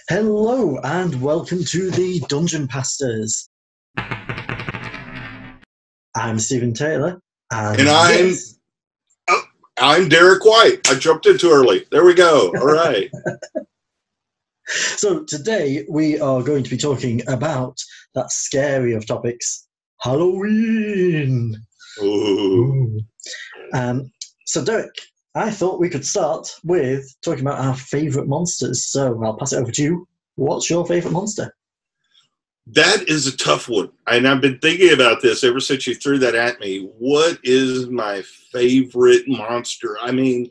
Hello and welcome to the Dungeon Pastors. I'm Stephen Taylor, and I'm Derek White. I jumped in too early. There we go. All right. So today we are going to be talking about that scary of topics, Halloween. Ooh. So Derek, I thought we could start with talking about our favourite monsters. So I'll pass it over to you. What's your favourite monster? That is a tough one. And I've been thinking about this ever since you threw that at me. What is my favorite monster? I mean,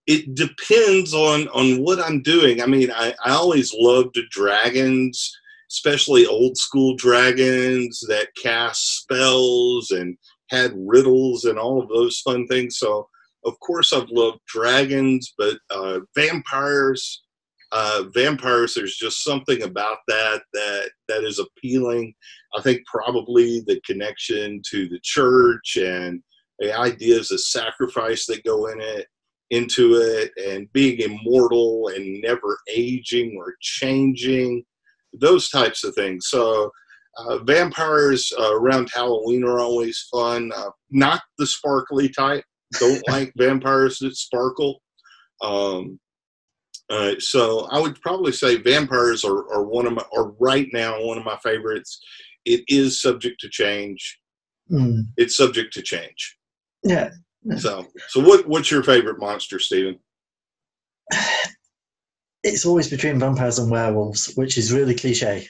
it depends on what I'm doing. I mean, I always loved dragons, especially old school dragons that cast spells and had riddles and all of those fun things. So, of course, I've loved dragons, but vampires, there's just something about that is appealing. I think probably the connection to the church and the ideas of sacrifice that go into it, and being immortal and never aging or changing, those types of things. So vampires around Halloween are always fun. Not the sparkly type. Don't like vampires that sparkle. So I would probably say vampires are right now one of my favorites. It is subject to change. It's subject to change. Yeah. So what's your favorite monster, Stephen? It's always between vampires and werewolves, which is really cliche.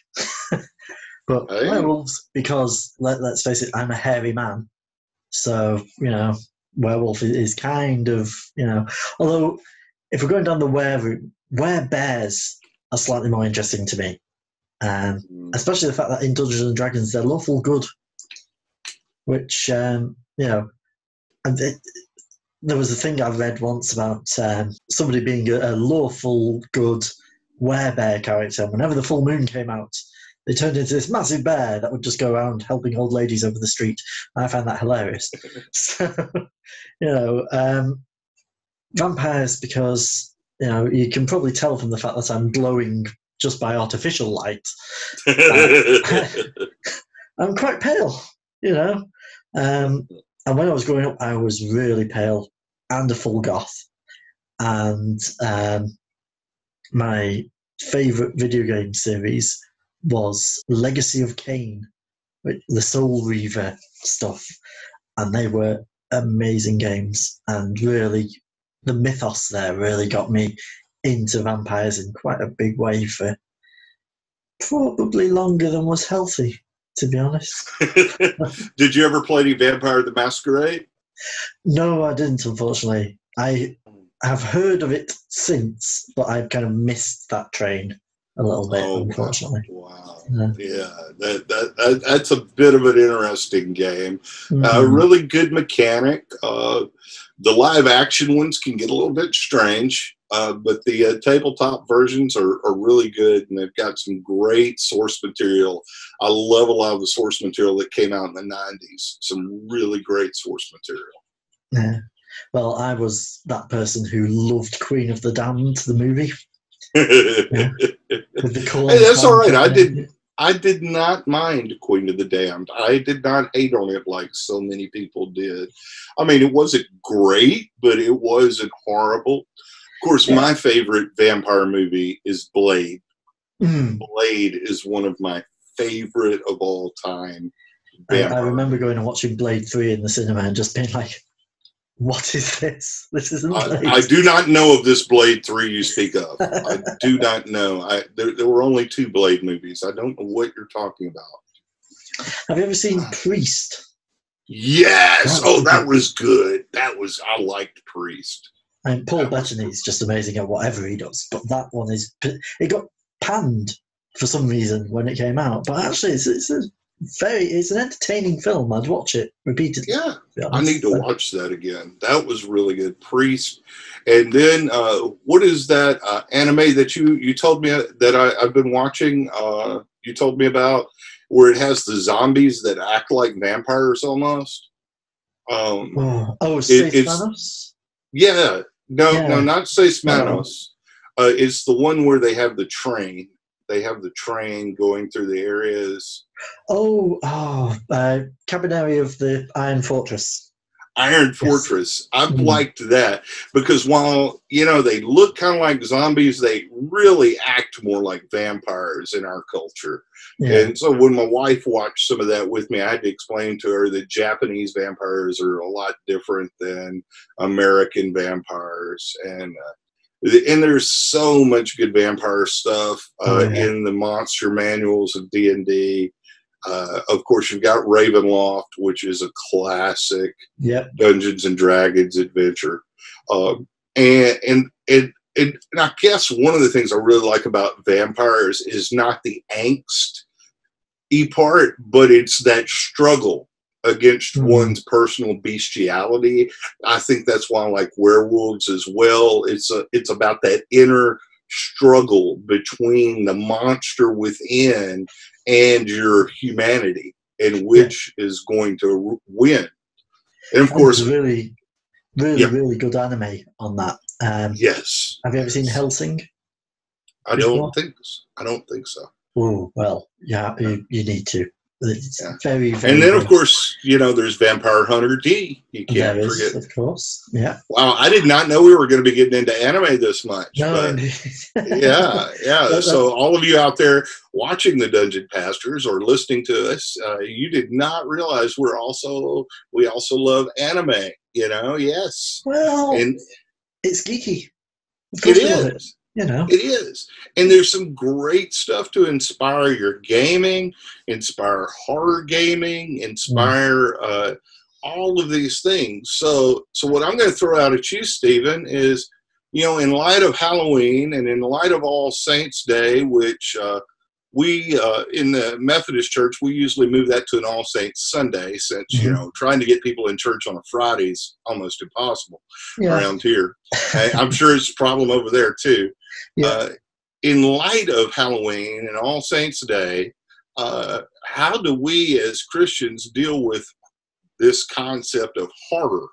But werewolves, because let's face it, I'm a hairy man. So, werewolf is kind of, although if we're going down the were route, bears are slightly more interesting to me. Especially the fact that in Dungeons and Dragons, they're lawful good, which, there was a thing I read once about somebody being a lawful good werebear character. Whenever the full moon came out, they turned into this massive bear that would just go around helping old ladies over the street. I found that hilarious. So, vampires, because, you can probably tell from the fact that I'm glowing just by artificial light. I'm quite pale, And when I was growing up, I was really pale and a full goth. And my favourite video game series was Legacy of Kain, the Soul Reaver stuff. And they were amazing games. And really, the mythos there really got me into vampires in quite a big way for probably longer than was healthy, to be honest. Did you ever play any Vampire the Masquerade? No, I didn't, unfortunately. I have heard of it since, but I've kind of missed that train a little bit, unfortunately. Wow. Yeah, that's a bit of an interesting game. Really good mechanic. The live action ones can get a little bit strange, but the tabletop versions are really good, and they've got some great source material. I love a lot of the source material that came out in the 90s. Some really great source material. Yeah. Well, I was that person who loved Queen of the Damned, the movie. Hey, that's all right. I did not mind Queen of the Damned. I did not hate on it like so many people did. I mean, it wasn't great, but it wasn't horrible. Of course, my favorite vampire movie is Blade. Blade is one of my favorite of all time. I remember going and watching Blade 3 in the cinema and just being like, what is this? This isn't Blade. I do not know of this Blade 3 you speak of. I do not know. There were only 2 Blade movies. I don't know what you're talking about. Have you ever seen Priest? Yes! That was good. I liked Priest. And Paul Bettany is just amazing at whatever he does, but that one it got panned for some reason when it came out. But actually, it's an entertaining film. I'd watch it repeatedly. Yeah, I need to watch that again. That was really good. Priest. And then what is that anime that you told me that I've been watching? You told me about where it has the zombies that act like vampires almost. Seis Manos? Yeah. No, not Seis Manos. It's the one where they have the train. they have the train going through the areas. Cabaneri of the Iron Fortress. Iron Fortress. I've liked that because while, they look kind of like zombies, they really act more like vampires in our culture. Yeah. And so when my wife watched some of that with me, I had to explain to her that Japanese vampires are a lot different than American vampires. And there's so much good vampire stuff in the monster manuals of D&D. Of course, you've got Ravenloft, which is a classic Dungeons and Dragons adventure. And I guess one of the things I really like about vampires is not the angst-y part, but it's that struggle against one's personal bestiality. I think that's why I like werewolves as well. It's about that inner struggle between the monster within and your humanity, and which is going to win. And of course, really good anime on that. Yes. Have you ever seen Hellsing? I don't think so. Oh well, yeah, you need to. It's very, very. And then, good. Of course, there's Vampire Hunter D. You can't forget, of course. Yeah. Wow, I did not know we were going to be getting into anime this much. No, but yeah. So all of you out there watching the Dungeon Pastors or listening to us, you did not realize we also love anime. Yes. Well, and it's geeky. It is. It is. And there's some great stuff to inspire your gaming, inspire horror gaming, inspire all of these things. So what I'm going to throw out at you, Stephen, is, in light of Halloween and in light of All Saints Day, which we, in the Methodist Church, we usually move that to an All Saints Sunday since, trying to get people in church on a Friday is almost impossible around here. I'm sure it's a problem over there, too. Yeah. In light of Halloween and All Saints Day, how do we as Christians deal with this concept of horror?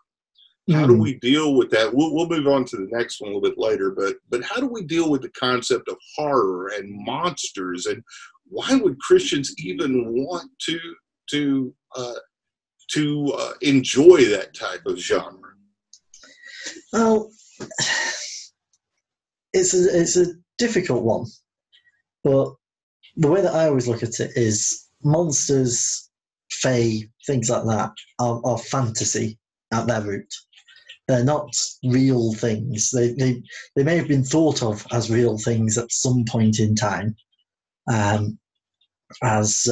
How do we deal with that? We'll move on to the next one a little bit later, but how do we deal with the concept of horror and monsters, and why would Christians even want to enjoy that type of genre? Well, it's a difficult one, but the way that I always look at it is monsters, fae, things like that are fantasy at their root. They're not real things. They may have been thought of as real things at some point in time, as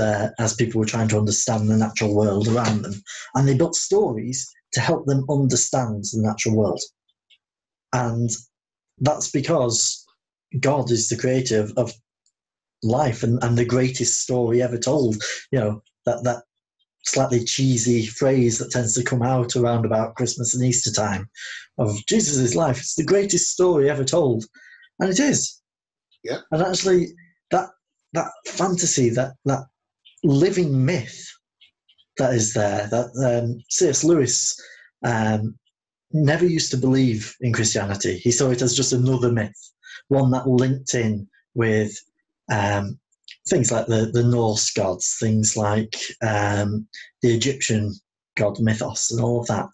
people were trying to understand the natural world around them, and they built stories to help them understand the natural world. And that's because God is the creator of life and the greatest story ever told. That slightly cheesy phrase that tends to come out around about Christmas and Easter time of Jesus' life. It's the greatest story ever told. And it is. Yeah. And actually that fantasy, that living myth that is there, that C.S. Lewis never used to believe in Christianity. He saw it as just another myth, one that linked in with things like the Norse gods, things like the Egyptian god mythos and all of that,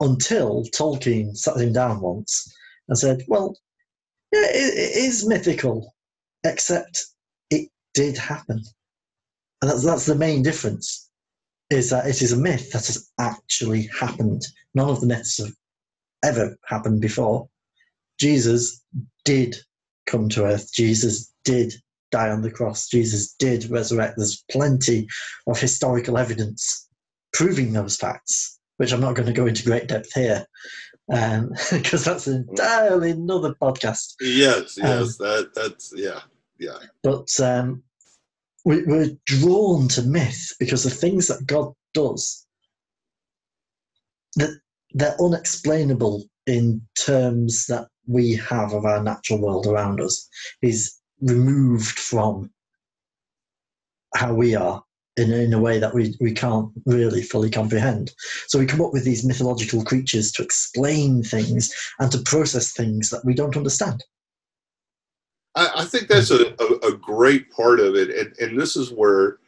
until Tolkien sat him down once and said, well, yeah, it is mythical, except it did happen. And that's the main difference, is that it is a myth that has actually happened. None of the myths have ever happened before. Jesus did come to earth. Jesus did die on the cross. Jesus did resurrect. There's plenty of historical evidence proving those facts, which I'm not going to go into great depth here, because that's entirely another podcast. Yes, that's yeah. But we're drawn to myth because the things that God does, that they're unexplainable in terms that we have of our natural world around us. He's removed from how we are in a way that we can't really fully comprehend. So we come up with these mythological creatures to explain things and to process things that we don't understand. I think that's a great part of it. And this is where,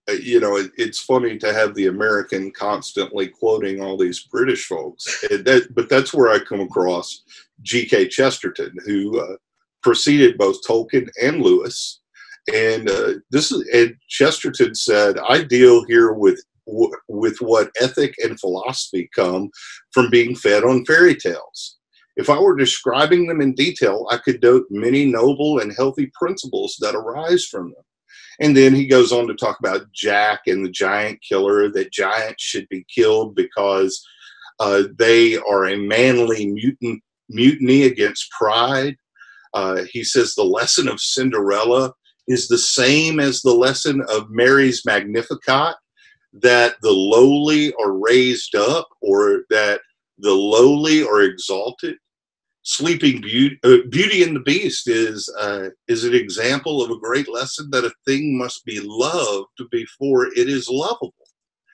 it's funny to have the American constantly quoting all these British folks. But that's where I come across G.K. Chesterton, who preceded both Tolkien and Lewis. And and Chesterton said, I deal here with what ethic and philosophy come from being fed on fairy tales. If I were describing them in detail, I could note many noble and healthy principles that arise from them. And then he goes on to talk about Jack and the giant killer, that giants should be killed because they are a manly mutiny against pride. He says the lesson of Cinderella is the same as the lesson of Mary's Magnificat, that the lowly are raised up, or that the lowly are exalted. Sleeping Beauty and the Beast is an example of a great lesson that a thing must be loved before it is lovable.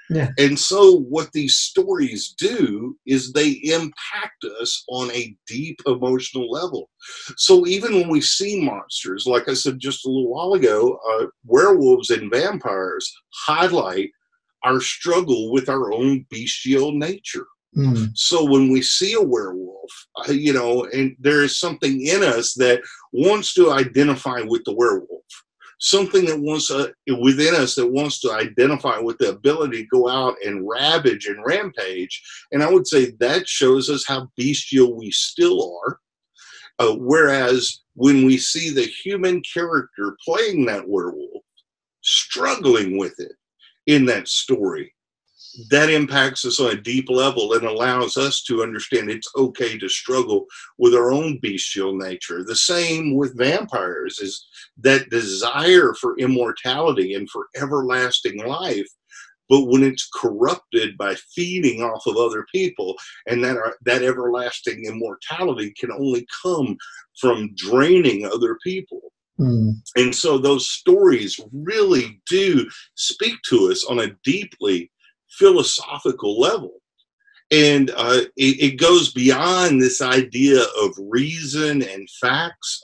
Yeah. And so what these stories do is they impact us on a deep emotional level. So even when we see monsters, like I said just a little while ago, werewolves and vampires highlight our struggle with our own bestial nature. Mm. So when we see a werewolf, and there is something in us that wants to identify with the werewolf, something that wants within us that wants to identify with the ability to go out and ravage and rampage. And I would say that shows us how bestial we still are. Whereas when we see the human character playing that werewolf, struggling with it in that story, that impacts us on a deep level and allows us to understand it's okay to struggle with our own bestial nature. The same with vampires, is that desire for immortality and for everlasting life, but when it's corrupted by feeding off of other people, and that everlasting immortality can only come from draining other people. Mm. And so those stories really do speak to us on a deeply philosophical level. And it goes beyond this idea of reason and facts.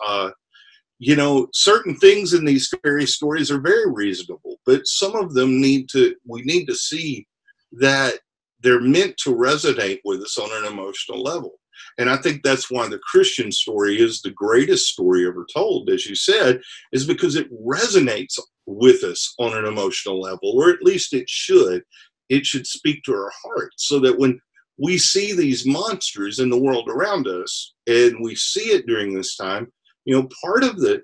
Certain things in these fairy stories are very reasonable, but some of them we need to see that they're meant to resonate with us on an emotional level. And I think that's why the Christian story is the greatest story ever told, as you said, is because it resonates with us on an emotional level, or at least it should. It should speak to our hearts, so that when we see these monsters in the world around us, and we see it during this time, part of the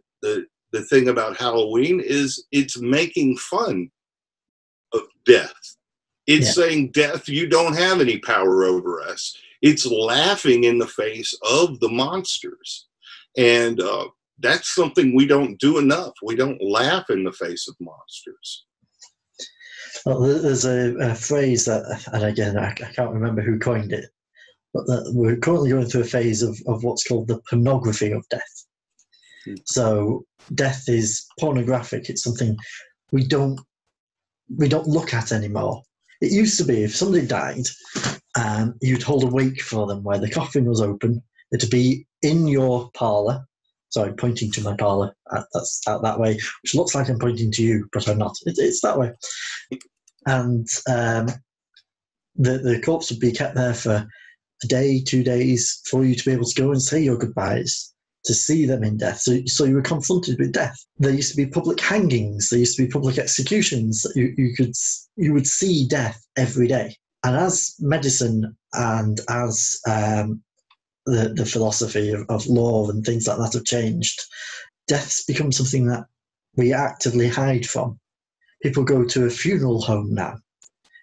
thing about Halloween is it's making fun of death. It's saying, death, you don't have any power over us. It's laughing in the face of the monsters. And that's something we don't do enough. We don't laugh in the face of monsters. Well, there's a phrase that, and again, I can't remember who coined it, but that we're currently going through a phase of what's called the pornography of death. So death is pornographic. It's something we don't look at anymore. It used to be if somebody died, you'd hold a wake for them where the coffin was open. It'd be in your parlour. Sorry, pointing to my parlour. That's out that way, which looks like I'm pointing to you, but I'm not. It's that way. And the corpse would be kept there for a day, 2 days, for you to be able to go and say your goodbyes, to see them in death. So you were confronted with death. There used to be public hangings. There used to be public executions. You would see death every day. And as medicine and as the philosophy of law and things like that have changed, death's become something that we actively hide from. People go to a funeral home now.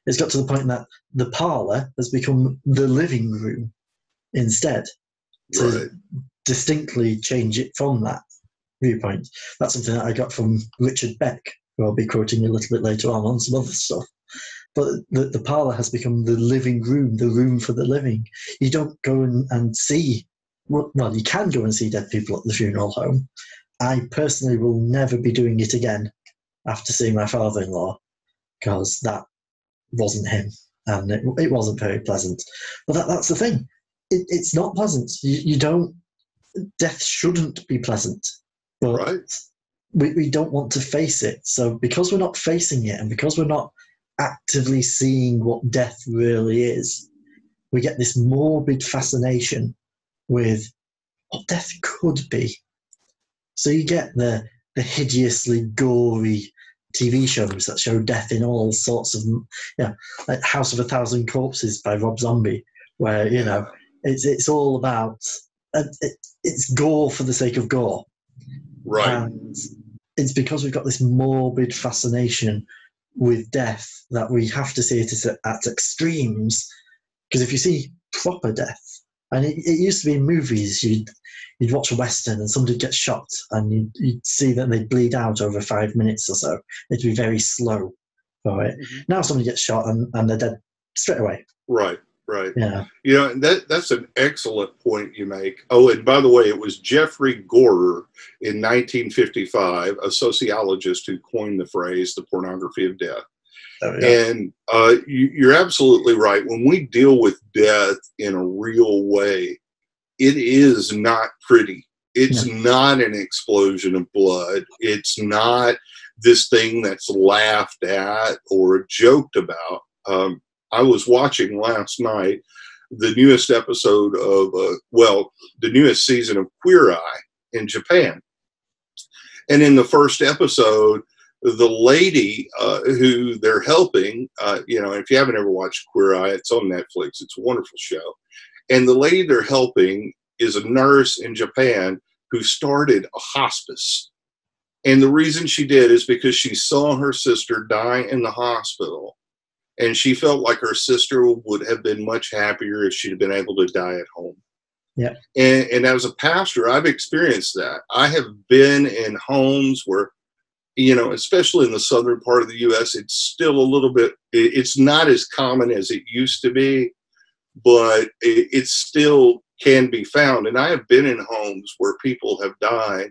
It's got to the point that the parlour has become the living room instead, to distinctly change it from that viewpoint. That's something that I got from Richard Beck, who I'll be quoting a little bit later on some other stuff. But the parlour has become the living room, the room for the living. You don't go and see, well, you can go and see dead people at the funeral home. I personally will never be doing it again after seeing my father-in-law, because that wasn't him, and it wasn't very pleasant. But that's the thing. It's not pleasant. You don't. Death shouldn't be pleasant, But we don't want to face it. So because we're not facing it, and because we're not actively seeing what death really is, we get this morbid fascination with what death could be. So you get the hideously gory TV shows that show death in all sorts of, like House of a Thousand Corpses by Rob Zombie, where it's all about it's gore for the sake of gore, right? And it's because we've got this morbid fascination with death that we have to see it at extremes. Because if you see proper death, and it used to be in movies, you'd watch a Western and somebody gets shot and you'd see that they'd bleed out over 5 minutes or so. It'd be very slow for it. Mm-hmm. Now somebody gets shot and they're dead straight away. Right, right. Yeah. That's an excellent point you make. Oh, and by the way, it was Jeffrey Gorer in 1955, a sociologist, who coined the phrase the pornography of death. Oh, yeah. And you're absolutely right. When we deal with death in a real way, it is not pretty. It's not an explosion of blood. It's not this thing that's laughed at or joked about. I was watching last night the newest episode of, the newest season of Queer Eye in Japan. And in the first episode, the lady who they're helping, if you haven't ever watched Queer Eye, it's on Netflix. It's a wonderful show. And the lady they're helping is a nurse in Japan who started a hospice. And the reason she did is because she saw her sister die in the hospital. And she felt like her sister would have been much happier if she'd been able to die at home. Yeah. And as a pastor, I've experienced that. I have been in homes where, especially in the southern part of the U.S., it's still a little bit, it's not as common as it used to be, but it still can be found. And I have been in homes where people have died,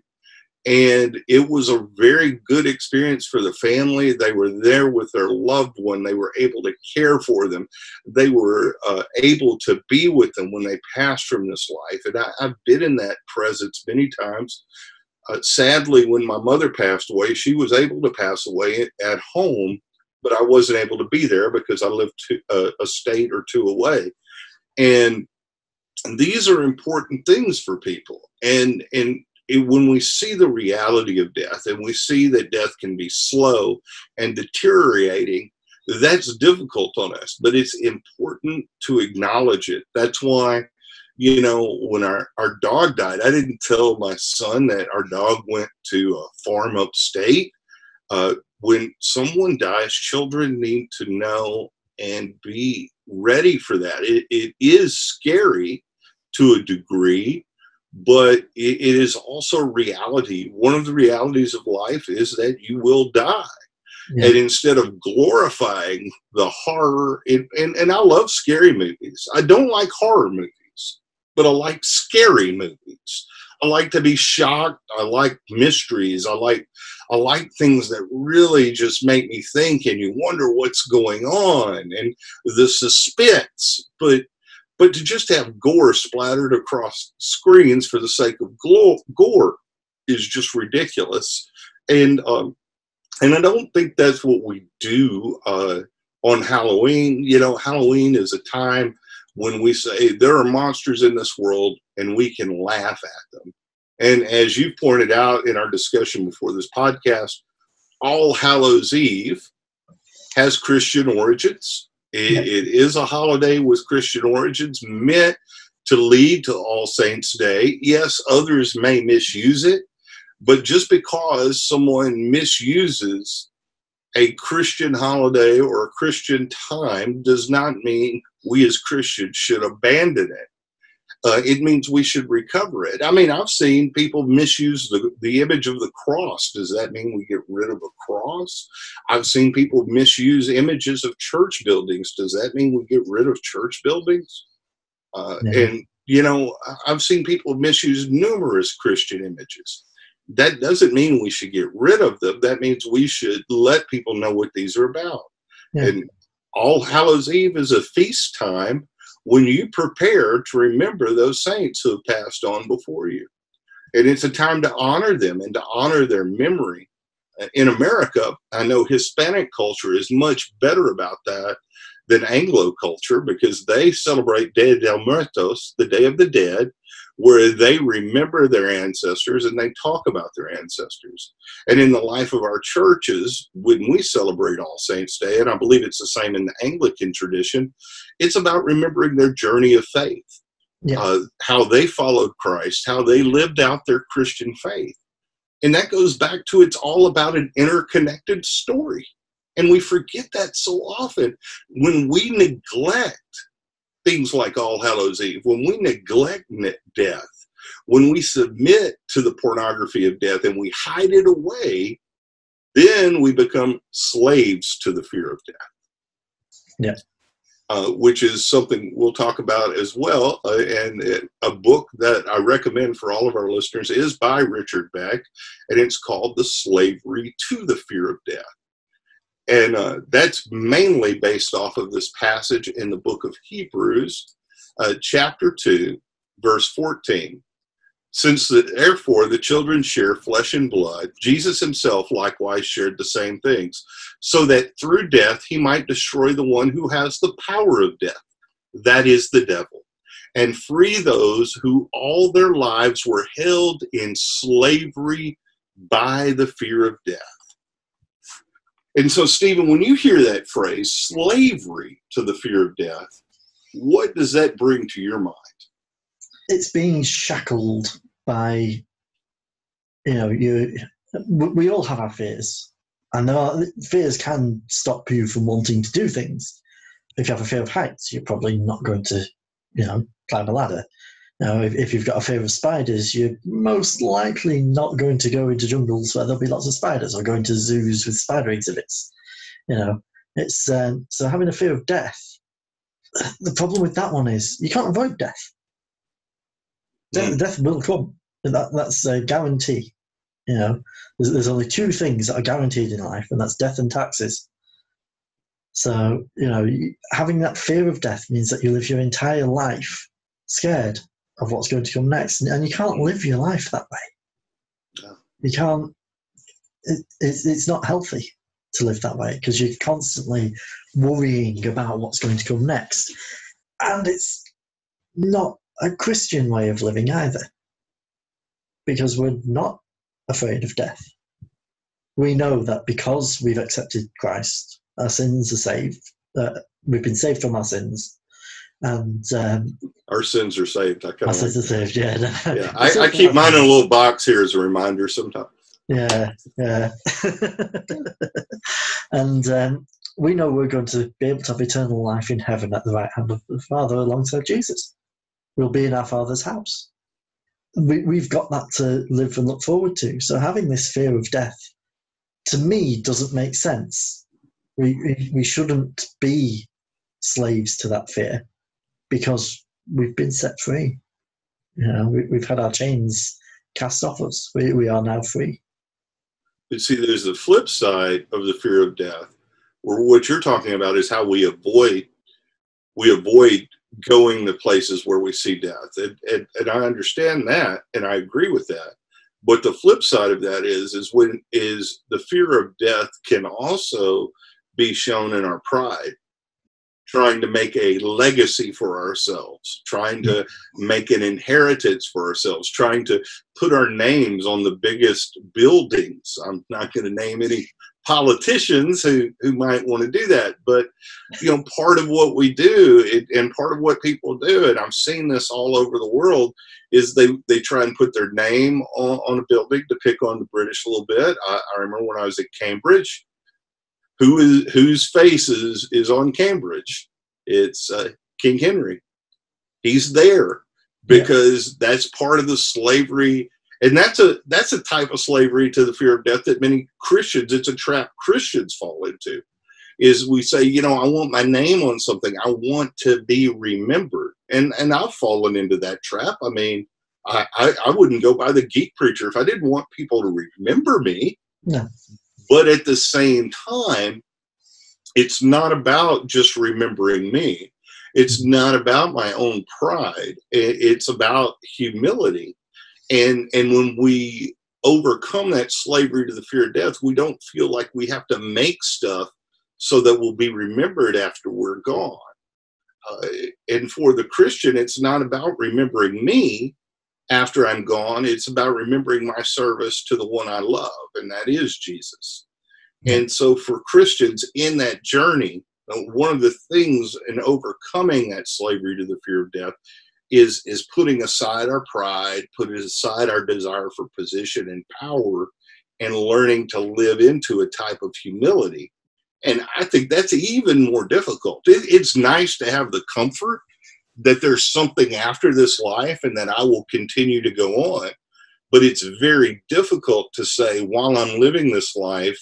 and it was a very good experience for the family. They were there with their loved one. They were able to care for them. They were able to be with them when they passed from this life. And I've been in that presence many times. Sadly, when my mother passed away, she was able to pass away at home, but I wasn't able to be there because I lived a state or two away. And these are important things for people. And when we see the reality of death, and we see that death can be slow and deteriorating, that's difficult on us, but it's important to acknowledge it. That's why, when our dog died, I didn't tell my son that our dog went to a farm upstate. When someone dies, children need to know and be ready for that. It is scary to a degree, but it is also reality. One of the realities of life is that you will die. Yeah. And instead of glorifying the horror, and I love scary movies. I don't like horror movies, but I like scary movies. I like to be shocked. I like mysteries. I like things that really just make me think, and you wonder what's going on, and the suspense. But to just have gore splattered across screens for the sake of gore is just ridiculous. And I don't think that's what we do on Halloween. Halloween is a time when we say there are monsters in this world and we can laugh at them. And as you pointed out in our discussion before this podcast, All Hallows Eve has Christian origins. It is a holiday with Christian origins meant to lead to All Saints' Day. Yes, others may misuse it, but just because someone misuses a Christian holiday or a Christian time does not mean we as Christians should abandon it. It means we should recover it. I mean, I've seen people misuse the image of the cross. Does that mean we get rid of a cross? I've seen people misuse images of church buildings. Does that mean we get rid of church buildings? And, I've seen people misuse numerous Christian images. That doesn't mean we should get rid of them. That means we should let people know what these are about. Yeah. And All Hallows Eve is a feast time when you prepare to remember those saints who have passed on before you. And it's a time to honor them and to honor their memory. In America, I know Hispanic culture is much better about that than Anglo culture, because they celebrate Dia de Muertos, the Day of the Dead, where they remember their ancestors and they talk about their ancestors. And in the life of our churches, when we celebrate All Saints' Day, and I believe it's the same in the Anglican tradition, it's about remembering their journey of faith, how they followed Christ, how they lived out their Christian faith. And that goes back to, it's all about an interconnected story. And we forget that so often when we neglect things like All Hallows Eve, when we neglect death, when we submit to the pornography of death and we hide it away, then we become slaves to the fear of death. Which is something we'll talk about as well. And a book that I recommend for all of our listeners is by Richard Beck, and it's called The Slavery to the Fear of Death. And that's mainly based off of this passage in the book of Hebrews, chapter 2, verse 14. Since therefore the children share flesh and blood, Jesus himself likewise shared the same things, so that through death he might destroy the one who has the power of death, that is the devil, and free those who all their lives were held in slavery by the fear of death. And so, Stephen, when you hear that phrase, slavery to the fear of death, what does that bring to your mind? It's being shackled by, we all have our fears. And fears can stop you from wanting to do things. If you have a fear of heights, you're probably not going to, climb a ladder. If you've got a fear of spiders, you're most likely not going to go into jungles where there'll be lots of spiders, or going to zoos with spider exhibits. It's so having a fear of death. The problem with that one is you can't avoid death. Death will come. That's a guarantee. There's only two things that are guaranteed in life, and that's death and taxes. So, having that fear of death means that you live your entire life scared of what's going to come next, and you can't live your life that way. No. You can't. It's not healthy to live that way, because you're constantly worrying about what's going to come next, and it's not a Christian way of living either, because we're not afraid of death. We know that because we've accepted Christ, our sins are saved. We've been saved from our sins. And our sins are saved. Our sins are saved, yeah. I keep mine in a little box here as a reminder sometimes. Yeah. And we know we're going to be able to have eternal life in heaven at the right hand of the Father alongside Jesus. We'll be in our Father's house. We've got that to live and look forward to. So having this fear of death, to me, doesn't make sense. We shouldn't be slaves to that fear, because we've been set free. We've had our chains cast off us. We are now free. But see, there's the flip side of the fear of death, where what you're talking about is how we avoid going to places where we see death. And I understand that, and I agree with that. But the flip side of that is the fear of death can also be shown in our pride, trying to make a legacy for ourselves, trying to make an inheritance for ourselves, trying to put our names on the biggest buildings. I'm not going to name any politicians who might want to do that, but part of what we do and part of what people do, and I've seen this all over the world, is they try and put their name on a building to pick on the British a little bit. I remember when I was at Cambridge, whose face is on Cambridge? It's King Henry. He's there because that's part of the slavery. And that's a type of slavery to the fear of death that many Christians, it's a trap Christians fall into, is we say, I want my name on something. I want to be remembered. And I've fallen into that trap. I mean, I wouldn't go by the geek preacher if I didn't want people to remember me. No. But at the same time, it's not about just remembering me. It's not about my own pride. It's about humility. And when we overcome that slavery to the fear of death, we don't feel like we have to make stuff so that we'll be remembered after we're gone. And for the Christian, it's not about remembering me after I'm gone. It's about remembering my service to the one I love, and that is Jesus. And so for Christians in that journey, one of the things in overcoming that slavery to the fear of death is putting aside our pride, putting aside our desire for position and power, and learning to live into a type of humility. And I think that's even more difficult. It's nice to have the comfort that there's something after this life and that I will continue to go on. But it's very difficult to say, while I'm living this life,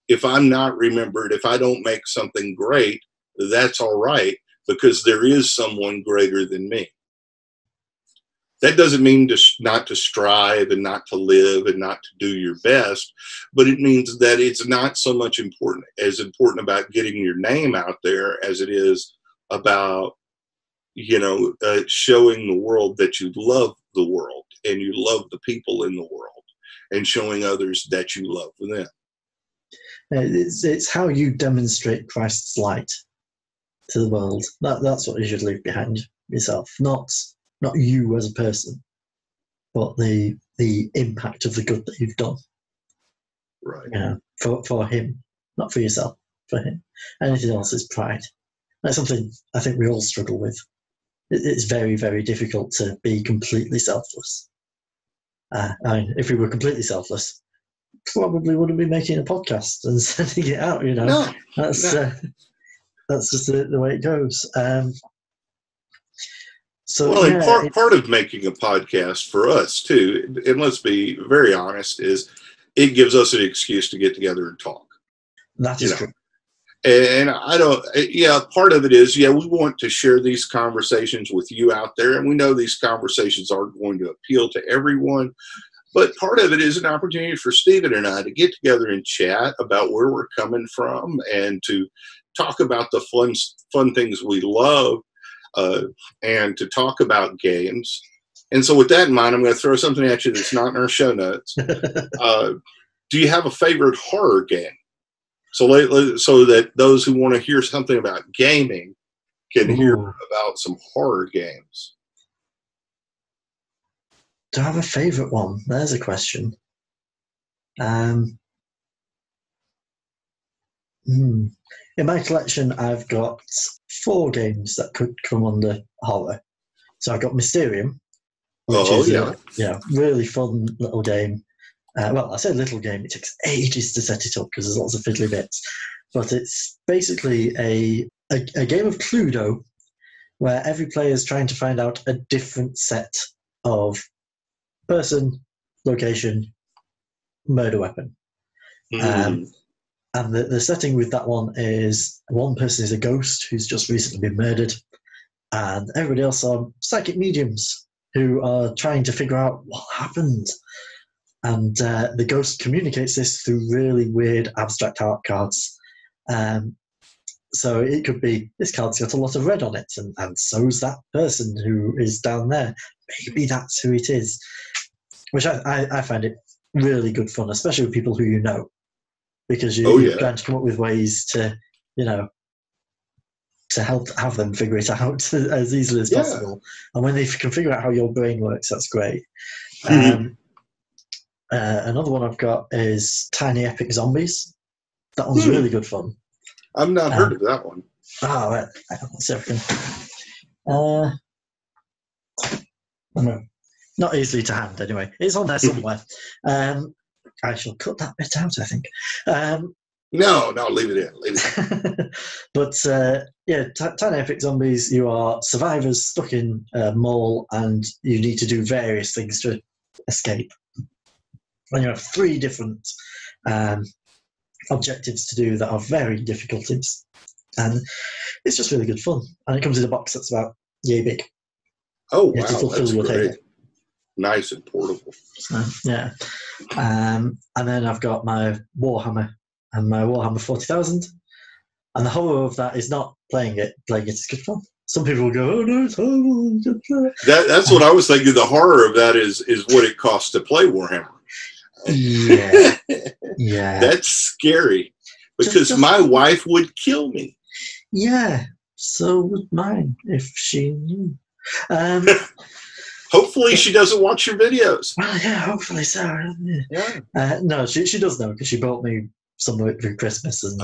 if I'm not remembered, if I don't make something great, that's all right, because there is someone greater than me. That doesn't mean not to strive and not to live and not to do your best, but it means that it's not so much important about getting your name out there as it is about, showing the world that you love the world and you love the people in the world, and showing others that you love them. It's how you demonstrate Christ's light to the world. That's what you should leave behind yourself, not you as a person, but the impact of the good that you've done. Right. For him, not for yourself, for him. Anything else is pride. That's something I think we all struggle with. It's very, very difficult to be completely selfless. If we were completely selfless, probably wouldn't be making a podcast and sending it out. No, that's just the way it goes. Part of making a podcast for us too, and let's be very honest, is it gives us an excuse to get together and talk. That is true. And part of it is, we want to share these conversations with you out there, and we know these conversations aren't going to appeal to everyone, but part of it is an opportunity for Stephen and I to get together and chat about where we're coming from and to talk about the fun things we love, and to talk about games. And so with that in mind, I'm going to throw something at you that's not in our show notes. Do you have a favorite horror game? So that those who want to hear something about gaming can hear about some horror games. Do I have a favorite one? There's a question. In my collection, I've got 4 games that could come under horror. So I've got Mysterium, which is a really fun little game. I say little game, it takes ages to set it up because there's lots of fiddly bits. But it's basically a game of Cluedo where every player is trying to find out a different set of person, location, murder weapon. And the setting with that one is one person is a ghost who's just recently been murdered, and everybody else are psychic mediums who are trying to figure out what happened. And the ghost communicates this through really weird abstract art cards. So it could be, this card's got a lot of red on it, and so's that person who is down there. Maybe that's who it is. Which I find it really good fun, especially with people who you know. Because you're trying to come up with ways to, to help have them figure it out as easily as possible. And when they can figure out how your brain works, that's great. Another one I've got is Tiny Epic Zombies. That one's really good fun. I've not heard of that one. Oh, right. Let's see if I can... not easily to hand, anyway. It's on there somewhere. I shall cut that bit out, I think. No, leave it in. But, Tiny Epic Zombies, you are survivors stuck in a mall, and you need to do various things to escape. And you have 3 different objectives to do that are very difficulties. And it's just really good fun. And it comes in a box that's about yay big. Oh, wow, that's great. Table. Nice and portable. So, yeah. And then I've got my Warhammer and my Warhammer 40,000. And the horror of that is not playing it. Playing it is good fun. some people will go, "Oh no, it's horrible." That's what I was thinking. The horror of that is what it costs to play Warhammer. Yeah, yeah. That's scary because my wife would kill me. Yeah, so would mine if she knew. Hopefully, she doesn't watch your videos. Well, yeah, hopefully so. Yeah. No, she does know because she bought me some of it for Christmas, and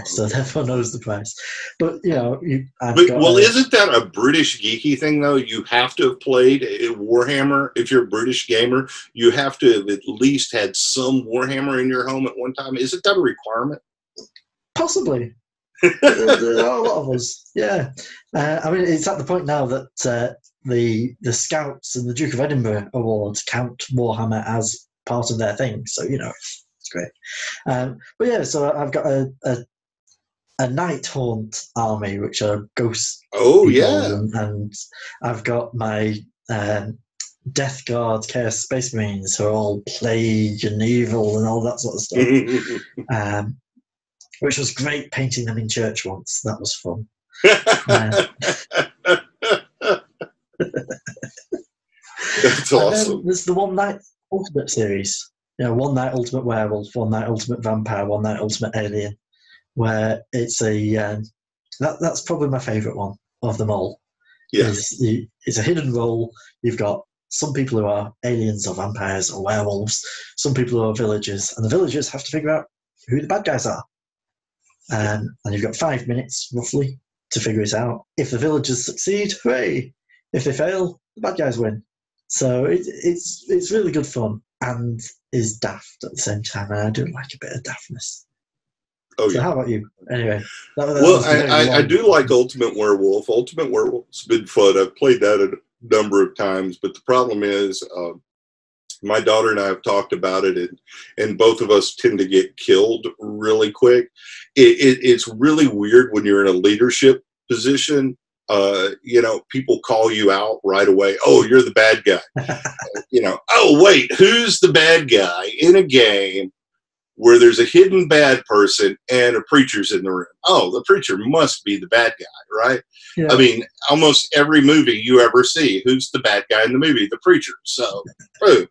so therefore knows the price. But isn't that a British geeky thing though? You have to have played Warhammer if you're a British gamer. You have to have at least had some Warhammer in your home at one time. Isn't that a requirement? Possibly. There are a lot of us. Yeah. I mean, it's at the point now that the Scouts and the Duke of Edinburgh Awards count Warhammer as part of their thing. So it's great. But yeah, so I've got a Night Haunt army, which are ghosts. Oh yeah. And I've got my Death Guard Chaos Space Marines, who are all plague and evil and all that sort of stuff. Which was great painting them in church once. That was fun. That's awesome. There's the One Night Ultimate series. One Night Ultimate Werewolf, One Night Ultimate Vampire, One Night Ultimate Alien, where it's that's probably my favourite one of them all. Yeah. It's a hidden role. You've got some people who are aliens or vampires or werewolves, some people who are villagers, and the villagers have to figure out who the bad guys are. And you've got 5 minutes, roughly, to figure it out. If the villagers succeed, hooray! If they fail, the bad guys win. So it's really good fun and is daft at the same time. And I do like a bit of daftness. Oh, so how about you? Anyway. I do like Ultimate Werewolf. Ultimate Werewolf's been fun. I've played that a number of times. But the problem is my daughter and I have talked about it, and both of us tend to get killed really quick. It's really weird when you're in a leadership position. People call you out right away. Oh, you're the bad guy. Oh, wait, who's the bad guy in a game where there's a hidden bad person and a preacher's in the room? Oh, the preacher must be the bad guy, right? Yeah. I mean, almost every movie you ever see, who's the bad guy in the movie? The preacher. So, boom.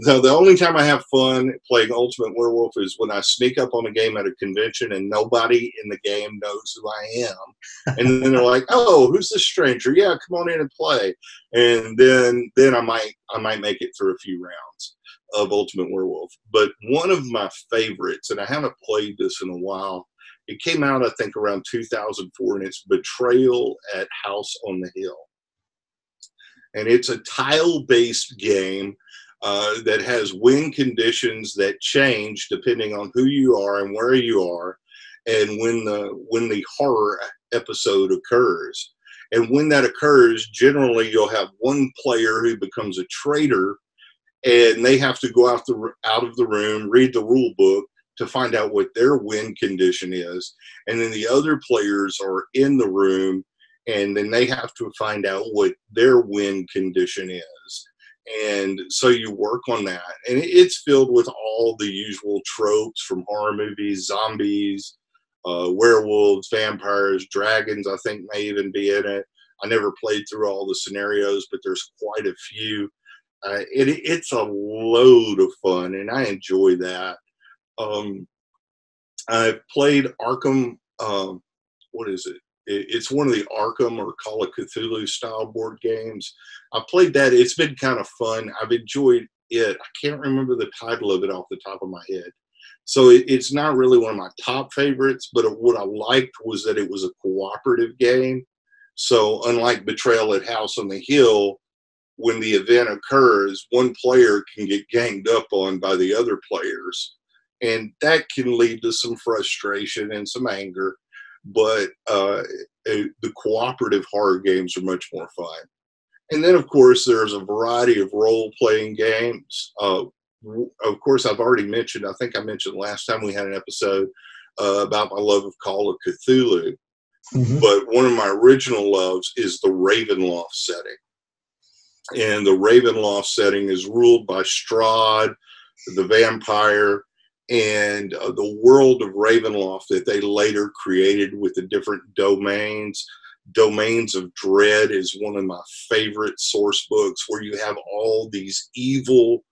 So the only time I have fun playing Ultimate Werewolf is when I sneak up on a game at a convention and nobody in the game knows who I am. And then they're like, oh, who's this stranger? Yeah, come on in and play. And then I might make it through a few rounds of Ultimate Werewolf. But one of my favorites, and I haven't played this in a while, it came out, I think, around 2004, and it's Betrayal at House on the Hill. And it's a tile-based game that has win conditions that change depending on who you are and where you are, and when the horror episode occurs. And when that occurs, generally you'll have one player who becomes a traitor, and they have to go out of the room, read the rule book to find out what their win condition is, and then the other players are in the room, and then they have to find out what their win condition is. And so you work on that, and it's filled with all the usual tropes from horror movies: zombies, werewolves, vampires, dragons, I think may even be in it. I never played through all the scenarios, but there's quite a few. It's a load of fun, and I enjoy that. I've played Arkham, what is it? It's one of the Arkham or Call of Cthulhu style board games. I played that. It's been kind of fun. I've enjoyed it. I can't remember the title of it off the top of my head. So it's not really one of my top favorites, but what I liked was that it was a cooperative game. So unlike Betrayal at House on the Hill, when the event occurs, one player can get ganged up on by the other players. And that can lead to some frustration and some anger. But the cooperative horror games are much more fun. And then, of course, there's a variety of role-playing games. Of course, I've already mentioned, I think I mentioned last time we had an episode about my love of Call of Cthulhu. Mm-hmm. But one of my original loves is the Ravenloft setting. And the Ravenloft setting is ruled by Strahd, the vampire, and the world of Ravenloft that they later created with the different domains. Domains of Dread is one of my favorite source books, where you have all these evil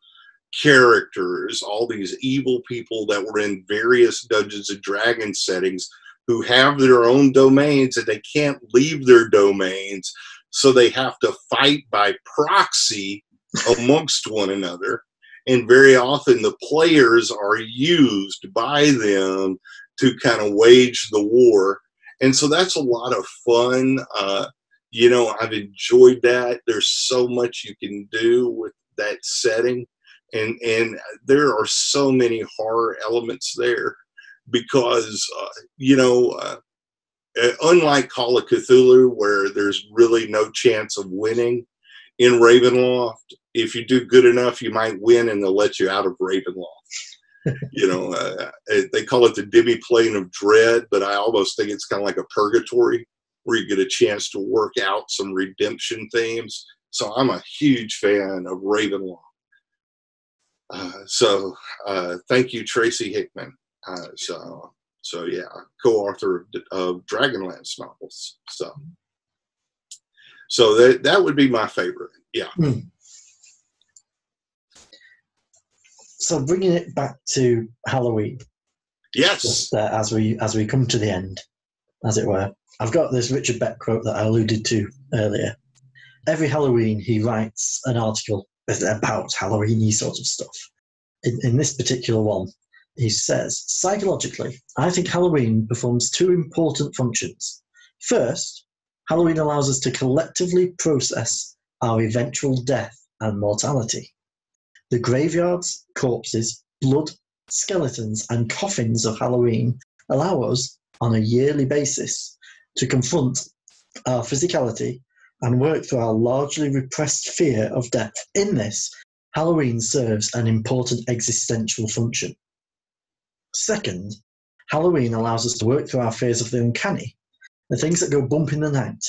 characters, all these evil people that were in various Dungeons and Dragons settings who have their own domains, and they can't leave their domains, so they have to fight by proxy amongst one another. And very often the players are used by them to kind of wage the war. And so that's a lot of fun. You know, I've enjoyed that. There's so much you can do with that setting. And there are so many horror elements there because, you know, unlike Call of Cthulhu, where there's really no chance of winning, in Ravenloft, if you do good enough, you might win and they'll let you out of Ravenloft. You know, they call it the demi-plane of dread, but I almost think it's kind of like a purgatory where you get a chance to work out some redemption themes. So I'm a huge fan of Ravenloft. Thank you, Tracy Hickman. So yeah, co-author of Dragonlance novels. So that would be my favorite. Yeah. So bringing it back to Halloween. Yes. Just, as we come to the end, as it were, I've got this Richard Beck quote that I alluded to earlier. Every Halloween, he writes an article about Halloween-y sort of stuff. In this particular one, he says, psychologically, I think Halloween performs two important functions. First, Halloween allows us to collectively process our eventual death and mortality. The graveyards, corpses, blood, skeletons, and coffins of Halloween allow us, on a yearly basis, to confront our physicality and work through our largely repressed fear of death. In this, Halloween serves an important existential function. Second, Halloween allows us to work through our fears of the uncanny, the things that go bump in the night.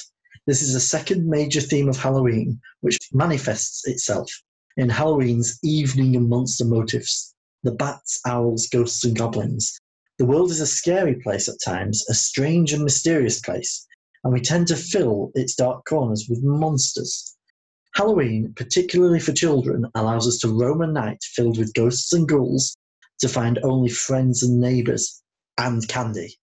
This is a second major theme of Halloween, which manifests itself in Halloween's evening and monster motifs, the bats, owls, ghosts, and goblins. The world is a scary place at times, a strange and mysterious place, and we tend to fill its dark corners with monsters. Halloween, particularly for children, allows us to roam a night filled with ghosts and ghouls, to find only friends and neighbours, and candy.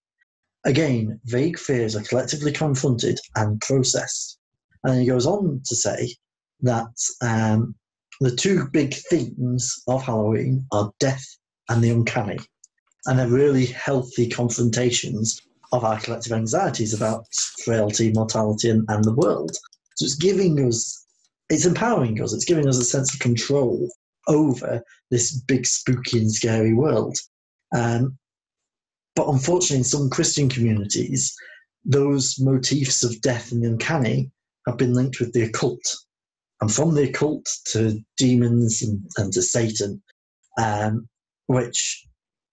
Again, vague fears are collectively confronted and processed. And then he goes on to say that the two big themes of Halloween are death and the uncanny. And they're really healthy confrontations of our collective anxieties about frailty, mortality, and the world. So it's giving us, it's empowering us, it's giving us a sense of control over this big, spooky and scary world. But unfortunately, in some Christian communities, those motifs of death and the uncanny have been linked with the occult. And from the occult to demons and to Satan, which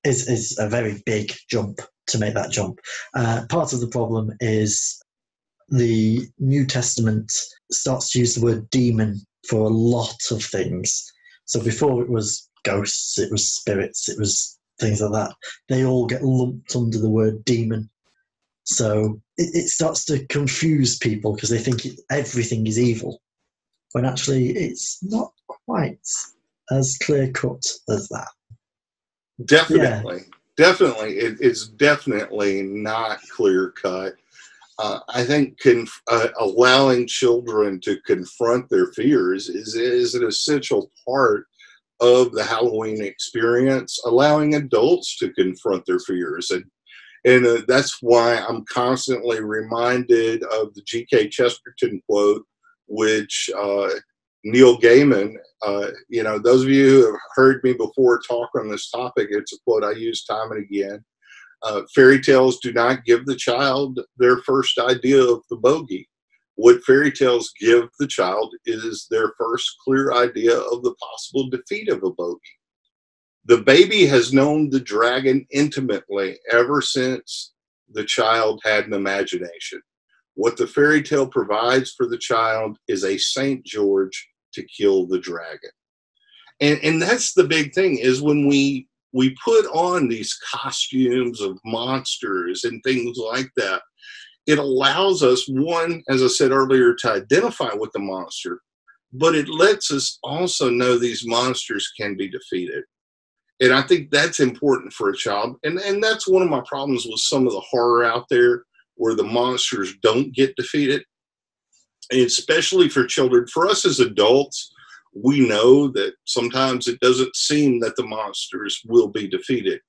is a very big jump to make that jump. Part of the problem is the New Testament starts to use the word demon for a lot of things. So before it was ghosts, it was spirits, it was things like that. They all get lumped under the word demon. So it starts to confuse people because they think everything is evil, when actually it's not quite as clear-cut as that. Definitely. Yeah. Definitely. It's definitely not clear-cut. I think allowing children to confront their fears is an essential part of the Halloween experience, allowing adults to confront their fears. And that's why I'm constantly reminded of the G.K. Chesterton quote, which Neil Gaiman, those of you who have heard me before talk on this topic, it's a quote I use time and again. Fairy tales do not give the child their first idea of the bogey. What fairy tales give the child is their first clear idea of the possible defeat of a bogey. The baby has known the dragon intimately ever since the child had an imagination. What the fairy tale provides for the child is a St. George to kill the dragon. And that's the big thing, is when we put on these costumes of monsters and things like that, it allows us, one, as I said earlier, to identify with the monster, but it lets us also know these monsters can be defeated. And I think that's important for a child. And that's one of my problems with some of the horror out there, where the monsters don't get defeated, and especially for children. For us as adults, we know that sometimes it doesn't seem that the monsters will be defeated.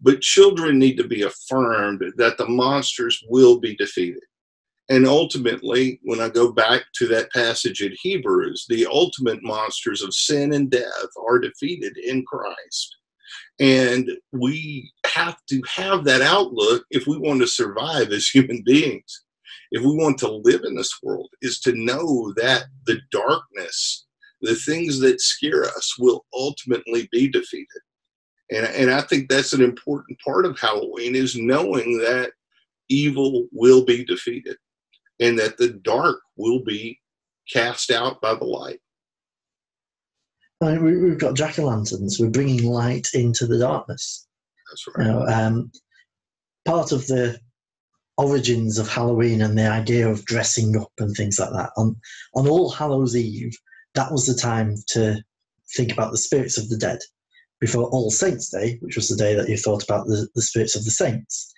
But children need to be affirmed that the monsters will be defeated. And ultimately, when I go back to that passage in Hebrews, the ultimate monsters of sin and death are defeated in Christ. And we have to have that outlook if we want to survive as human beings. If we want to live in this world, is to know that the darkness, the things that scare us, will ultimately be defeated. And I think that's an important part of Halloween, is knowing that evil will be defeated and that the dark will be cast out by the light. We've got jack-o'-lanterns. We're bringing light into the darkness. That's right. Part of the origins of Halloween and the idea of dressing up and things like that, on All Hallows Eve, that was the time to think about the spirits of the dead. Before All Saints' Day, which was the day that you thought about the spirits of the saints.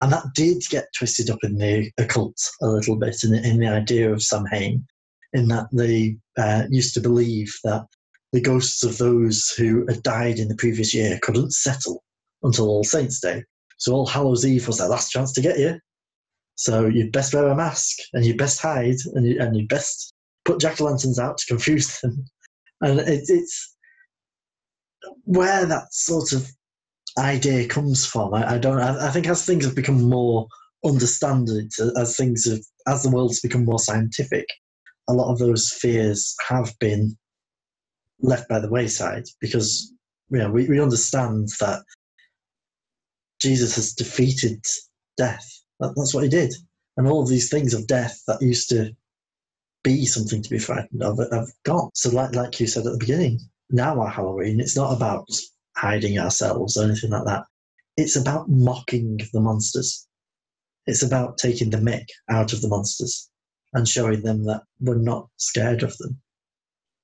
And that did get twisted up in the occult a little bit, in the idea of Samhain, in that they used to believe that the ghosts of those who had died in the previous year couldn't settle until All Saints' Day. So All Hallows Eve was their last chance to get you. So you'd best wear a mask, and you'd best hide, and you'd best put jack-o'-lanterns out to confuse them. And it's where that sort of idea comes from. I think as things have become more understood, as the world's become more scientific, a lot of those fears have been left by the wayside, because we understand that Jesus has defeated death. That's what he did. And all of these things of death that used to be something to be frightened of have gone. So like you said at the beginning, now our Halloween, it's not about hiding ourselves or anything like that. It's about mocking the monsters. It's about taking the mick out of the monsters and showing them that we're not scared of them.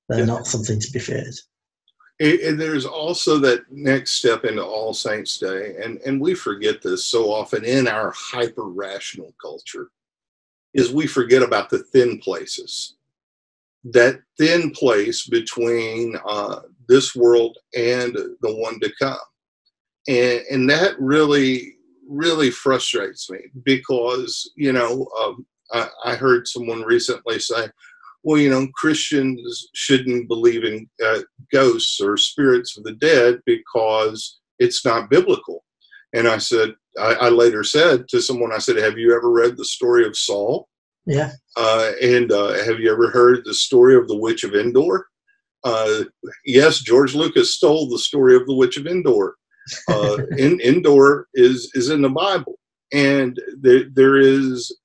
They're not something to be feared. And there's also that next step into All Saints' Day, and we forget this so often in our hyper-rational culture, is we forget about the thin places. That thin place between this world and the one to come. And that really, really frustrates me, because, I heard someone recently say, well, Christians shouldn't believe in ghosts or spirits of the dead because it's not biblical. And I said, I later said to someone, I said, have you ever read the story of Saul? Yeah. And have you ever heard the story of the Witch of Endor? Yes, George Lucas stole the story of the Witch of Endor. Endor is in the Bible. And there is,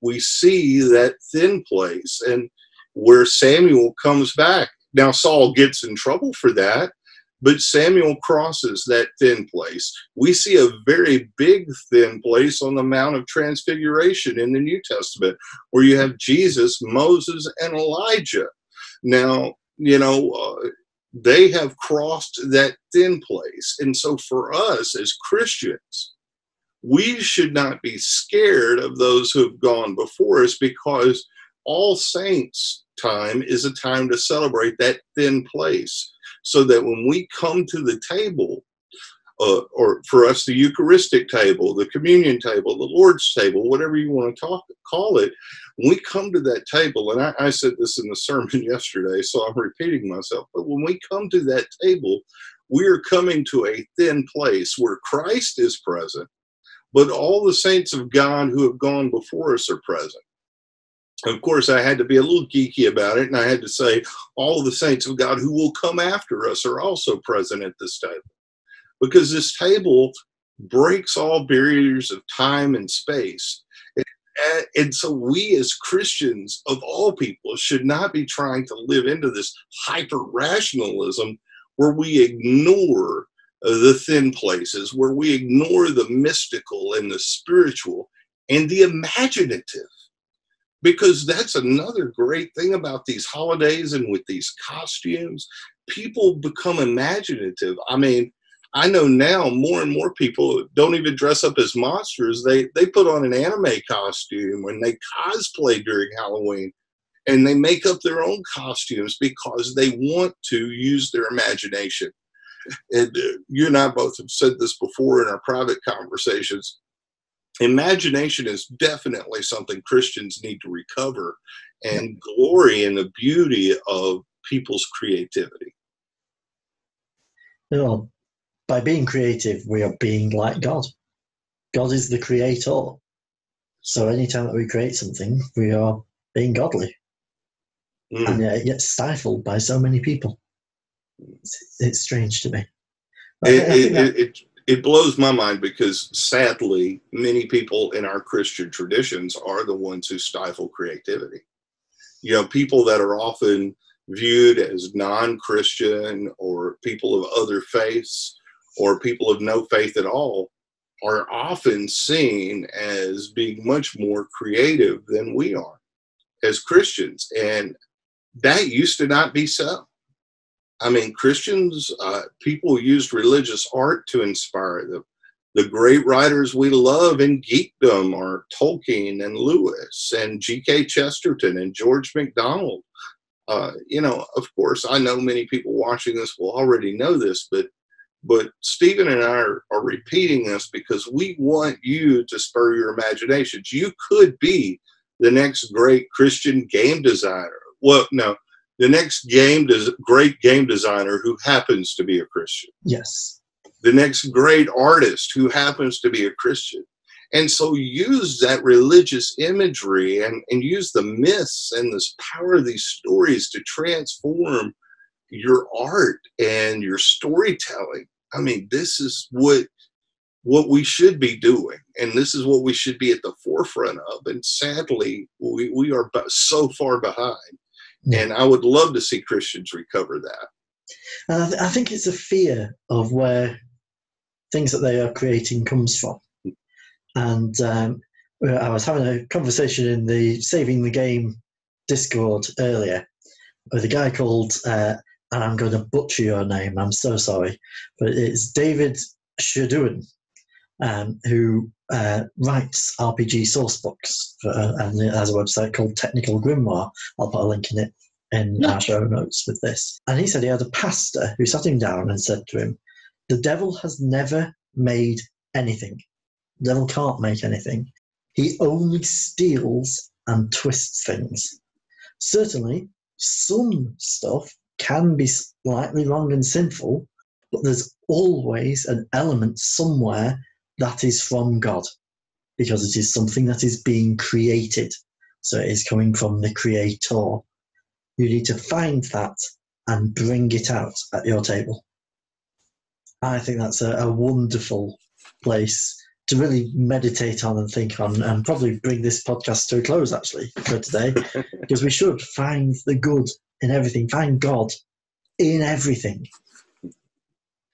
we see that thin place, and where Samuel comes back. Now, Saul gets in trouble for that, but Samuel crosses that thin place. We see a very big thin place on the Mount of Transfiguration in the New Testament, where you have Jesus, Moses, and Elijah. Now, they have crossed that thin place. And so for us as Christians, we should not be scared of those who have gone before us, because All Saints time is a time to celebrate that thin place, so that when we come to the table, or for us, the Eucharistic table, the communion table, the Lord's table, whatever you want to call it, when we come to that table, and I said this in the sermon yesterday, so I'm repeating myself, but when we come to that table, we are coming to a thin place where Christ is present, but all the saints of God who have gone before us are present. Of course, I had to be a little geeky about it, and I had to say all the saints of God who will come after us are also present at this table, because this table breaks all barriers of time and space. And so we as Christians of all people should not be trying to live into this hyper-rationalism where we ignore the thin places, where we ignore the mystical and the spiritual, and the imaginative. Because that's another great thing about these holidays and with these costumes. People become imaginative. I mean, I know now more and more people don't even dress up as monsters. They put on an anime costume and they cosplay during Halloween, and they make up their own costumes because they want to use their imagination. And you and I both have said this before in our private conversations. Imagination is definitely something Christians need to recover and glory in the beauty of people's creativity. You know, by being creative, we are being like God. God is the creator. So anytime that we create something, we are being godly. And yet it gets stifled by so many people. It's strange to me. It blows my mind because sadly, many people in our Christian traditions are the ones who stifle creativity. You know, people that are often viewed as non-Christian or people of other faiths or people of no faith at all are often seen as being much more creative than we are as Christians. And that used to not be so. I mean, Christians, people used religious art to inspire them. The great writers we love in geekdom are Tolkien and Lewis and G.K. Chesterton and George MacDonald. You know, of course, I know many people watching this will already know this, but Stephen and I are repeating this because we want you to spur your imaginations. You could be the next great Christian game designer. Well, no. The next great game designer who happens to be a Christian. Yes. The next great artist who happens to be a Christian. And so use that religious imagery and use the myths and this power of these stories to transform your art and your storytelling. I mean, this is what we should be doing. And this is what we should be at the forefront of. And sadly, we are so far behind. And I would love to see Christians recover that. And I think it's a fear of where things that they are creating comes from. And I was having a conversation in the Saving the Game Discord earlier with a guy called, and I'm going to butcher your name, I'm so sorry, but it's David Shadouen, who writes RPG sourcebooks and has a website called Technical Grimoire. I'll put a link in it in our show notes with this. And he said he had a pastor who sat him down and said to him, the devil has never made anything. The devil can't make anything. He only steals and twists things. Certainly, some stuff can be slightly wrong and sinful, but there's always an element somewhere that is from God, because it is something that is being created. So it is coming from the creator. You need to find that and bring it out at your table. I think that's a wonderful place to really meditate on and think on, and probably bring this podcast to a close, actually, for today, because we should find the good in everything, find God in everything,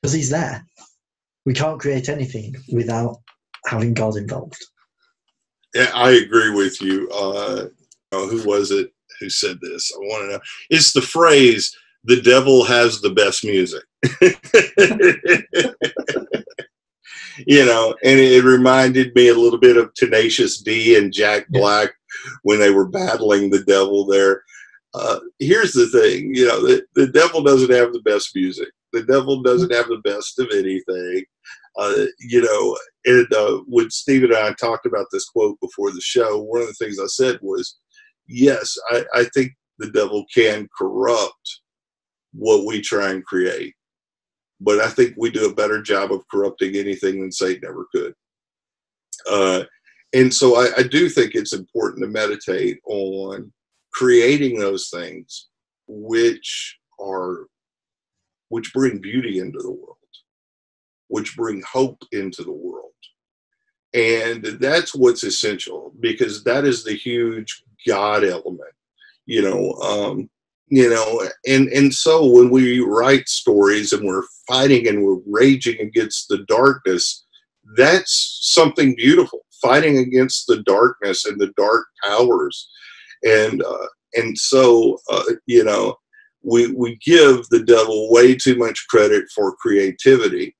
because he's there. We can't create anything without having God involved. Yeah, I agree with you. Who was it who said this? I want to know. It's the phrase, the devil has the best music. You know, and it reminded me a little bit of Tenacious D and Jack Black when they were battling the devil there. Here's the thing, you know, the devil doesn't have the best music. The devil doesn't have the best of anything. You know, and when Steve and I talked about this quote before the show, one of the things I said was, yes, I think the devil can corrupt what we try and create. But I think we do a better job of corrupting anything than Satan ever could. And so I do think it's important to meditate on creating those things which bring beauty into the world, which bring hope into the world. And that's what's essential, because that is the huge God element, and so when we write stories and we're fighting and we're raging against the darkness, that's something beautiful. fighting against the darkness and the dark powers. And so, you know, we give the devil way too much credit for creativity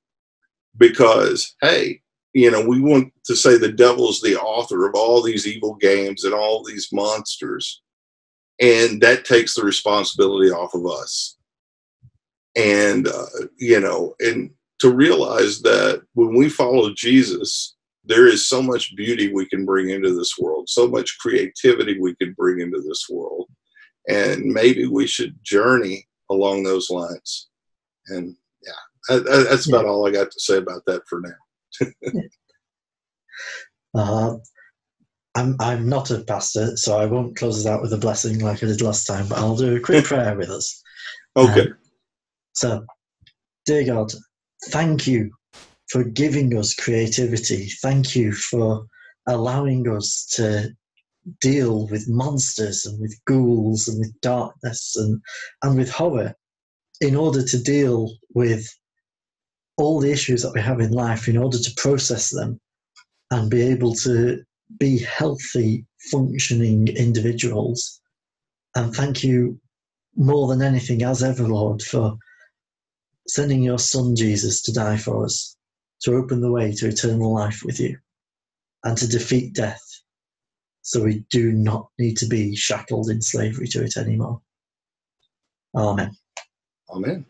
because, hey, you know, we want to say the devil's the author of all these evil games and all these monsters. And that takes the responsibility off of us. And, you know, and to realize that when we follow Jesus, there is so much beauty we can bring into this world, so much creativity we can bring into this world. And maybe we should journey along those lines. And yeah, that's about all I got to say about that for now. I'm not a pastor, so I won't close it out with a blessing like I did last time, but I'll do a quick prayer with us. Okay. So, dear God, thank you for giving us creativity. Thank you for allowing us to deal with monsters and with ghouls and with darkness and with horror in order to deal with all the issues that we have in life, in order to process them and be able to be healthy, functioning individuals. And thank you more than anything as ever, Lord, for sending your son Jesus to die for us, to open the way to eternal life with you and to defeat death, so we do not need to be shackled in slavery to it anymore. Amen. Amen.